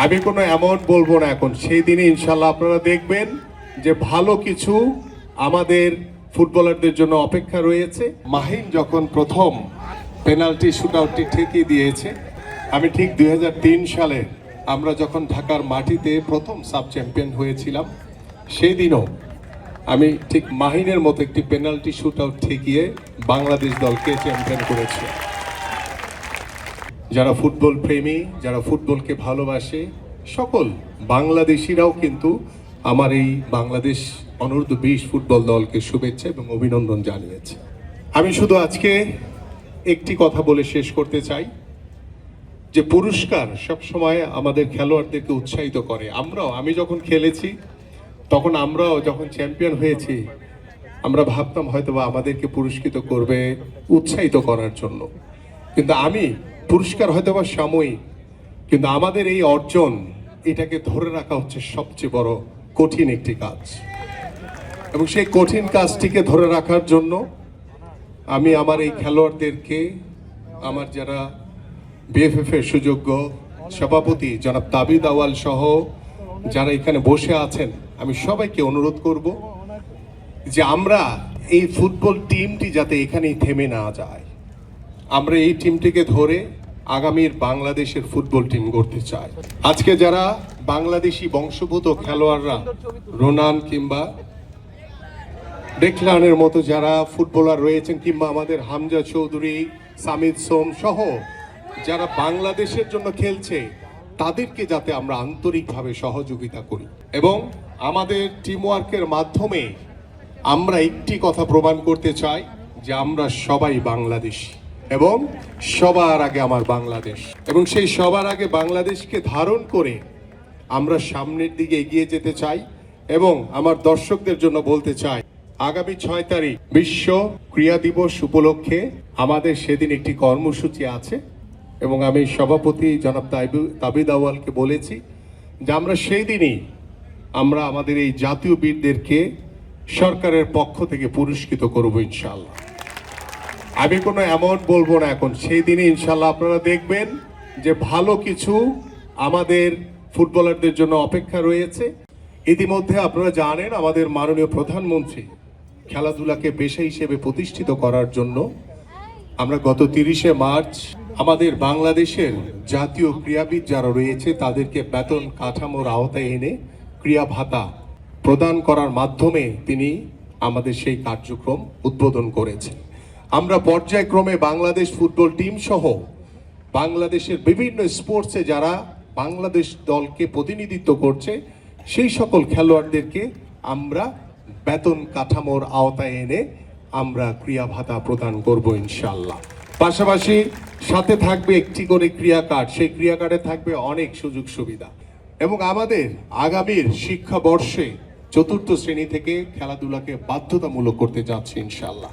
আমি কোনো অ্যামাউন্ট বলবো না এখন, সেই দিনে ইনশাল্লাহ আপনারা দেখবেন যে ভালো কিছু আমাদের ফুটবলারদের জন্য অপেক্ষা রয়েছে। মাহিন যখন প্রথম পেনাল্টি শুটআউটটি ঠেকিয়ে দিয়েছে, আমি ঠিক 2003 সালে আমরা যখন ঢাকার মাটিতে প্রথম সাব চ্যাম্পিয়ন হয়েছিলাম, সেই দিনও আমি ঠিক মাহিনের মতো একটি পেনাল্টি শুটআউট ঠেকিয়ে বাংলাদেশ দলকে চ্যাম্পিয়ন করেছি। যারা ফুটবল প্রেমী, যারা ফুটবলকে ভালোবাসে, সকল বাংলাদেশিরাও কিন্তু আমার এই বাংলাদেশ অনূর্ধ্ব 20 ফুটবল দলকে শুভেচ্ছা এবং অভিনন্দন জানিয়েছে। আমি শুধু আজকে একটি কথা বলে শেষ করতে চাই যে পুরস্কার সবসময় আমাদের খেলোয়াড়দেরকে উৎসাহিত করে। আমি যখন খেলেছি তখন আমরাও যখন চ্যাম্পিয়ন হয়েছি, আমরা ভাবতাম হয়তো বা আমাদেরকে পুরস্কৃত করবে উৎসাহিত করার জন্য, কিন্তু পুরস্কার হয়তো বা সাময়িক, কিন্তু আমাদের এই অর্জন এটাকে ধরে রাখা হচ্ছে সবচেয়ে বড় কঠিন একটি কাজ। এবং সেই কঠিন কাজটিকে ধরে রাখার জন্য আমি আমার এই খেলোয়াড়দেরকে, আমার যারা বিএফএফ এর সুযোগ্য সভাপতি জনাব তাবিদ আউয়াল সহ যারা এখানে বসে আছেন, আমি সবাইকে অনুরোধ করব যে আমরা এই ফুটবল টিমটি যাতে এখানেই থেমে না যায়, আমরা এই টিমটিকে ধরে আগামীর বাংলাদেশের ফুটবল টিম গড়তে চাই। আজকে যারা বাংলাদেশি বংশোদ্ভূত খেলোয়াড়রা, রোনান কিংবা ডেকলানের মতো যারা ফুটবলার রয়েছেন, কিংবা আমাদের হামজা চৌধুরী, সামিদ সোম সহ যারা বাংলাদেশের জন্য খেলছে, তাদেরকে যাতে আমরা আন্তরিকভাবে সহযোগিতা করি এবং আমাদের টিমওয়ার্কের মাধ্যমে আমরা একটি কথা প্রমাণ করতে চাই যে আমরা সবাই বাংলাদেশি এবং সবার আগে আমার বাংলাদেশ, এবং সেই সবার আগে বাংলাদেশকে ধারণ করে আমরা সামনের দিকে এগিয়ে যেতে চাই। এবং আমার দর্শকদের জন্য বলতে চাই, আগামী 6 তারিখ বিশ্ব ক্রীড়া দিবস উপলক্ষে আমাদের সেদিন একটি কর্মসূচি আছে এবং আমি সভাপতি জনাব তাবিদ আউয়ালকে বলেছি যে আমরা সেই দিনই আমরা আমাদের এই জাতীয় বীরদেরকে সরকারের পক্ষ থেকে পুরস্কৃত করব ইনশাআল্লাহ। আমি কোনো অ্যামাউন্ট বলবো না এখন, সেই দিনে ইনশাআল্লাহ আপনারা দেখবেন যে ভালো কিছু আমাদের ফুটবলারদের জন্য অপেক্ষা রয়েছে। ইতিমধ্যে আপনারা জানেন আমাদের মাননীয় প্রধানমন্ত্রী খেলাধুলাকে পেশা হিসেবে প্রতিষ্ঠিত করার জন্য আমরা গত 30শে মার্চ আমাদের বাংলাদেশের জাতীয় ক্রীড়াবিদ যারা রয়েছে তাদেরকে বেতন কাঠামোর আওতায় এনে ক্রীড়া ভাতা প্রদান করার মাধ্যমে তিনি আমাদের সেই কার্যক্রম উদ্বোধন করেছেন। আমরা পর্যায়ক্রমে বাংলাদেশ ফুটবল টিম সহ বাংলাদেশের বিভিন্ন স্পোর্টসে যারা বাংলাদেশ দলকে প্রতিনিধিত্ব করছে সেই সকল খেলোয়াড়দেরকে আমরা বেতন কাঠামোর আওতায় এনে আমরা ক্রীড়া ভাতা প্রদান করব ইনশাআল্লাহ। পাশাপাশি সাথে থাকবে একটি করে ক্রীড়া কার্ড, সেই ক্রীড়া কার্ডে থাকবে অনেক সুযোগ সুবিধা এবং আমাদের আগামীর শিক্ষাবর্ষে 4র্থ শ্রেণী থেকে খেলাধুলাকে বাধ্যতামূলক করতে যাচ্ছে ইনশাআল্লাহ।